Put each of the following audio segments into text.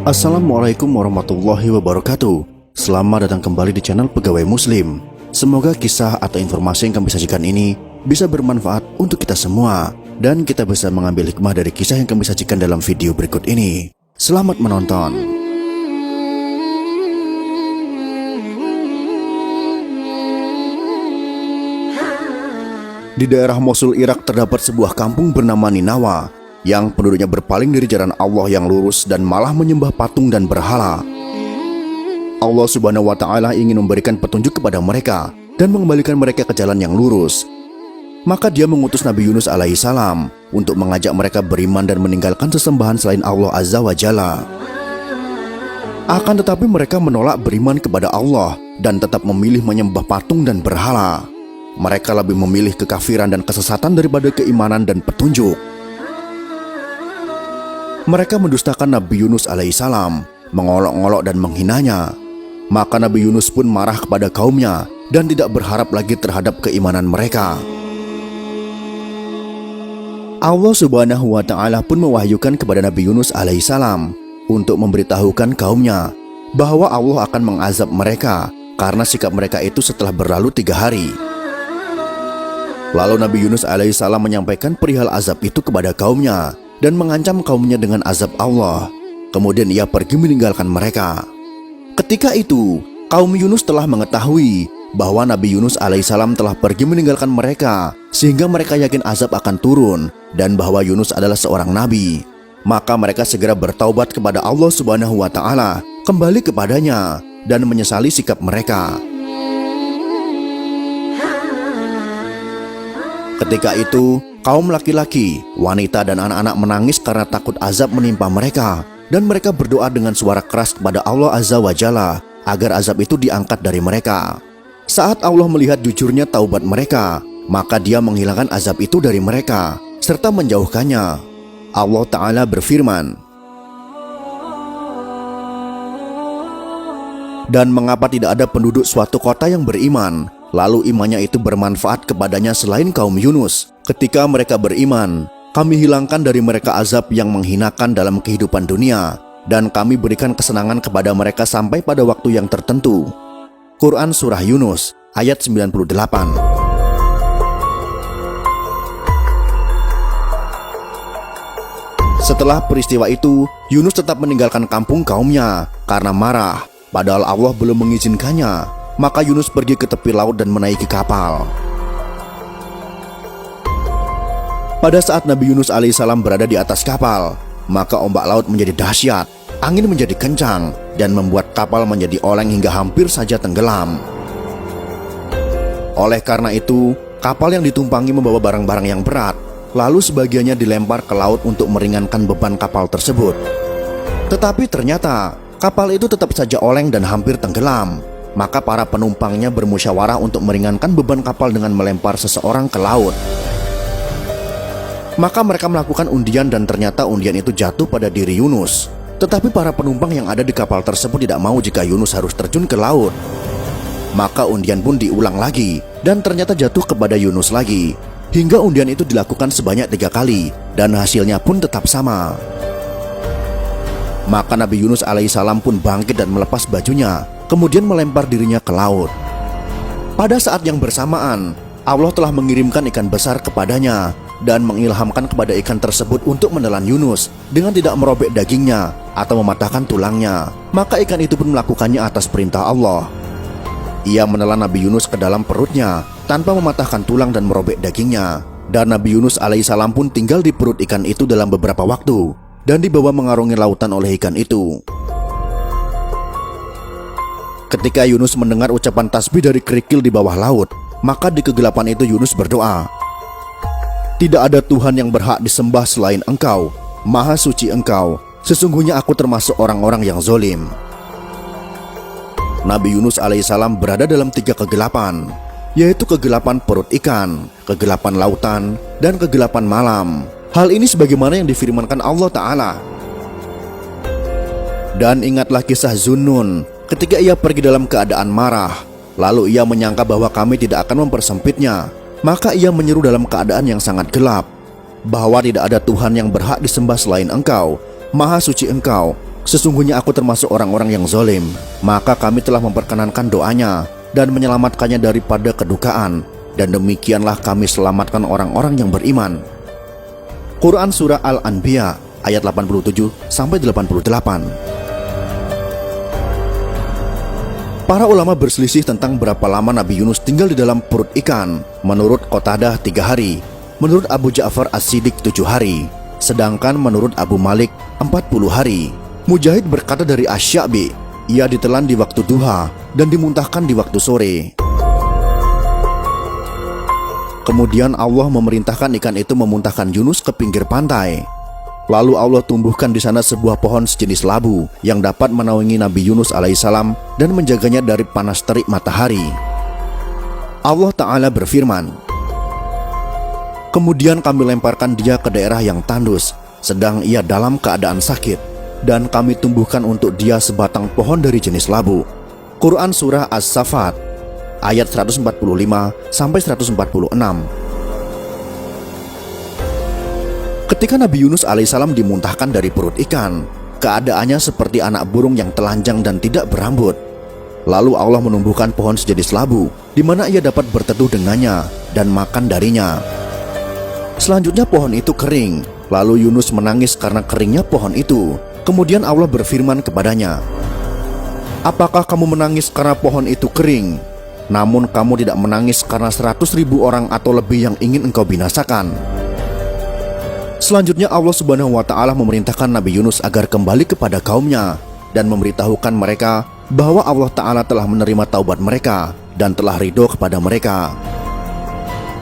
Assalamualaikum warahmatullahi wabarakatuh. Selamat datang kembali di channel Pegawai Muslim. Semoga kisah atau informasi yang kami sajikan ini bisa bermanfaat untuk kita semua, dan kita bisa mengambil hikmah dari kisah yang kami sajikan dalam video berikut ini. Selamat menonton. Di daerah Mosul, Irak terdapat sebuah kampung bernama Ninawa yang penduduknya berpaling dari jalan Allah yang lurus dan malah menyembah patung dan berhala. Allah Subhanahu wa Ta'ala ingin memberikan petunjuk kepada mereka dan mengembalikan mereka ke jalan yang lurus. Maka Dia mengutus Nabi Yunus alaihissalam untuk mengajak mereka beriman dan meninggalkan sesembahan selain Allah Azza wa Jalla. Akan tetapi mereka menolak beriman kepada Allah dan tetap memilih menyembah patung dan berhala. Mereka lebih memilih kekafiran dan kesesatan daripada keimanan dan petunjuk. Mereka mendustakan Nabi Yunus alaihissalam, mengolok-olok dan menghinanya. Maka Nabi Yunus pun marah kepada kaumnya dan tidak berharap lagi terhadap keimanan mereka. Allah Subhanahu wa Ta'ala pun mewahyukan kepada Nabi Yunus alaihissalam untuk memberitahukan kaumnya bahwa Allah akan mengazab mereka karena sikap mereka itu setelah berlalu 3 hari. Lalu Nabi Yunus alaihissalam menyampaikan perihal azab itu kepada kaumnya dan mengancam kaumnya dengan azab Allah. Kemudian ia pergi meninggalkan mereka. Ketika itu, kaum Yunus telah mengetahui bahwa Nabi Yunus alaihissalam telah pergi meninggalkan mereka, sehingga mereka yakin azab akan turun dan bahwa Yunus adalah seorang nabi. Maka mereka segera bertaubat kepada Allah Subhanahu wa Ta'ala, kembali kepadanya dan menyesali sikap mereka. Ketika itu, kaum laki-laki, wanita dan anak-anak menangis karena takut azab menimpa mereka, dan mereka berdoa dengan suara keras kepada Allah Azza wa Jalla agar azab itu diangkat dari mereka. Saat Allah melihat jujurnya taubat mereka, maka Dia menghilangkan azab itu dari mereka serta menjauhkannya. Allah Ta'ala berfirman, "Dan mengapa tidak ada penduduk suatu kota yang beriman, lalu imannya itu bermanfaat kepadanya selain kaum Yunus? Ketika mereka beriman, kami hilangkan dari mereka azab yang menghinakan dalam kehidupan dunia, dan kami berikan kesenangan kepada mereka sampai pada waktu yang tertentu." Quran Surah Yunus ayat 98. Setelah peristiwa itu, Yunus tetap meninggalkan kampung kaumnya karena marah, padahal Allah belum mengizinkannya. Maka Yunus pergi ke tepi laut dan menaiki kapal. Pada saat Nabi Yunus alaihissalam berada di atas kapal, maka ombak laut menjadi dahsyat, angin menjadi kencang, dan membuat kapal menjadi oleng hingga hampir saja tenggelam. Oleh karena itu, kapal yang ditumpangi membawa barang-barang yang berat, lalu sebagiannya dilempar ke laut untuk meringankan beban kapal tersebut. Tetapi ternyata kapal itu tetap saja oleng dan hampir tenggelam. Maka para penumpangnya bermusyawarah untuk meringankan beban kapal dengan melempar seseorang ke laut. Maka mereka melakukan undian dan ternyata undian itu jatuh pada diri Yunus. Tetapi para penumpang yang ada di kapal tersebut tidak mau jika Yunus harus terjun ke laut. Maka undian pun diulang lagi dan ternyata jatuh kepada Yunus lagi. Hingga undian itu dilakukan sebanyak 3 kali dan hasilnya pun tetap sama. Maka Nabi Yunus alaihissalam pun bangkit dan melepas bajunya, kemudian melempar dirinya ke laut. Pada saat yang bersamaan, Allah telah mengirimkan ikan besar kepadanya dan mengilhamkan kepada ikan tersebut untuk menelan Yunus dengan tidak merobek dagingnya atau mematahkan tulangnya. Maka ikan itu pun melakukannya atas perintah Allah. Ia menelan Nabi Yunus ke dalam perutnya tanpa mematahkan tulang dan merobek dagingnya. Dan Nabi Yunus alaihissalam pun tinggal di perut ikan itu dalam beberapa waktu dan dibawa mengarungi lautan oleh ikan itu. Ketika Yunus mendengar ucapan tasbih dari kerikil di bawah laut, maka di kegelapan itu Yunus berdoa, "Tidak ada Tuhan yang berhak disembah selain Engkau, Maha Suci Engkau. Sesungguhnya aku termasuk orang-orang yang zolim." Nabi Yunus alaihissalam berada dalam 3 kegelapan, yaitu kegelapan perut ikan, kegelapan lautan, dan kegelapan malam. Hal ini sebagaimana yang difirmankan Allah Ta'ala. "Dan ingatlah kisah Zunnun ketika ia pergi dalam keadaan marah, lalu ia menyangka bahwa kami tidak akan mempersempitnya. Maka ia menyeru dalam keadaan yang sangat gelap, bahwa tidak ada Tuhan yang berhak disembah selain Engkau, Maha Suci Engkau, Sesungguhnya aku termasuk orang-orang yang zalim, maka kami telah memperkenankan doanya dan menyelamatkannya daripada kedukaan, dan demikianlah kami selamatkan orang-orang yang beriman. Quran Surah Al-Anbiya ayat 87-88. Para ulama berselisih tentang berapa lama Nabi Yunus tinggal di dalam perut ikan. Menurut Qatadah 3 hari, menurut Abu Ja'far As-Siddiq 7 hari, sedangkan menurut Abu Malik 40 hari. Mujahid berkata dari Asy-Sya'bi, ia ditelan di waktu duha dan dimuntahkan di waktu sore. Kemudian Allah memerintahkan ikan itu memuntahkan Yunus ke pinggir pantai. Lalu Allah tumbuhkan di sana sebuah pohon sejenis labu yang dapat menaungi Nabi Yunus alaihissalam dan menjaganya dari panas terik matahari. Allah Ta'ala berfirman, kemudian kami lemparkan dia ke daerah yang tandus, sedang ia dalam keadaan sakit, dan kami tumbuhkan untuk dia sebatang pohon dari jenis labu. Quran Surah As-Saffat ayat 145-146. Ketika Nabi Yunus alaihissalam dimuntahkan dari perut ikan, keadaannya seperti anak burung yang telanjang dan tidak berambut. Lalu Allah menumbuhkan pohon sejenis labu, di mana ia dapat berteduh dengannya dan makan darinya. Selanjutnya pohon itu kering, lalu Yunus menangis karena keringnya pohon itu. Kemudian Allah berfirman kepadanya, apakah kamu menangis karena pohon itu kering? Namun kamu tidak menangis karena 100.000 orang atau lebih yang ingin engkau binasakan. Selanjutnya Allah Subhanahu wa Ta'ala memerintahkan Nabi Yunus agar kembali kepada kaumnya dan memberitahukan mereka bahwa Allah Ta'ala telah menerima taubat mereka dan telah ridho kepada mereka.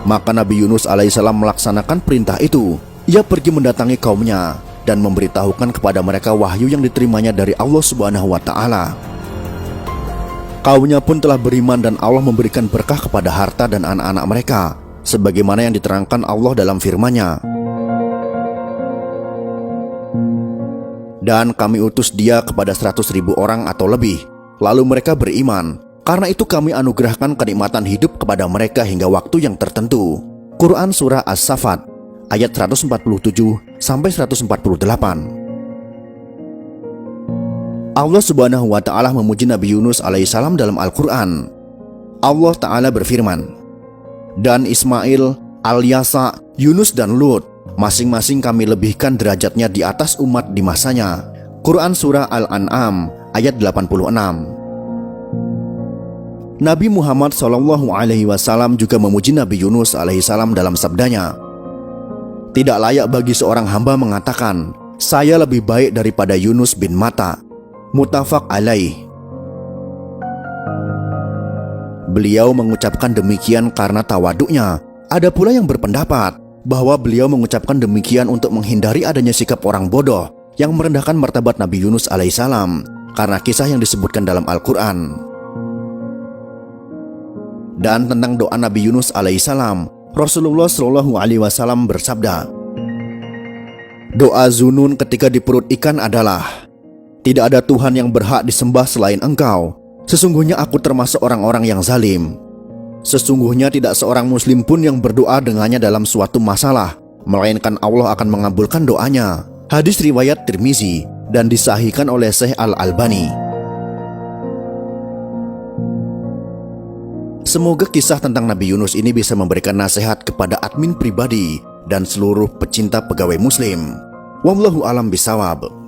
Maka Nabi Yunus alaihissalam melaksanakan perintah itu. Ia pergi mendatangi kaumnya dan memberitahukan kepada mereka wahyu yang diterimanya dari Allah Subhanahu wa Ta'ala. Kaumnya pun telah beriman dan Allah memberikan berkah kepada harta dan anak-anak mereka, sebagaimana yang diterangkan Allah dalam firman-Nya. Dan kami utus dia kepada 100.000 orang atau lebih, lalu mereka beriman. Karena itu kami anugerahkan kenikmatan hidup kepada mereka hingga waktu yang tertentu. Quran Surah As-Saffat ayat 147-148. Allah Subhanahu wa Ta'ala memuji Nabi Yunus alaihissalam dalam Al-Quran. Allah Ta'ala berfirman, dan Ismail, Al-Yasa, Yunus dan Lut, masing-masing kami lebihkan derajatnya di atas umat di masanya. Quran Surah Al-An'am ayat 86. Nabi Muhammad SAW juga memuji Nabi Yunus alaihissalam dalam sabdanya, tidak layak bagi seorang hamba mengatakan, saya lebih baik daripada Yunus bin Matta. Muttafaq alaih. Beliau mengucapkan demikian karena tawaduknya. Ada pula yang berpendapat bahwa beliau mengucapkan demikian untuk menghindari adanya sikap orang bodoh yang merendahkan martabat Nabi Yunus alaihissalam karena kisah yang disebutkan dalam Al-Quran. Dan tentang doa Nabi Yunus alaihissalam, Rasulullah SAW bersabda, doa Zunun ketika di perut ikan adalah, tidak ada Tuhan yang berhak disembah selain Engkau. Sesungguhnya aku termasuk orang-orang yang zalim. Sesungguhnya tidak seorang muslim pun yang berdoa dengannya dalam suatu masalah, melainkan Allah akan mengabulkan doanya. Hadis riwayat Tirmizi dan disahihkan oleh Syekh Al-Albani. Semoga kisah tentang Nabi Yunus ini bisa memberikan nasihat kepada admin pribadi dan seluruh pecinta pegawai muslim. Wallahu alam bisawab.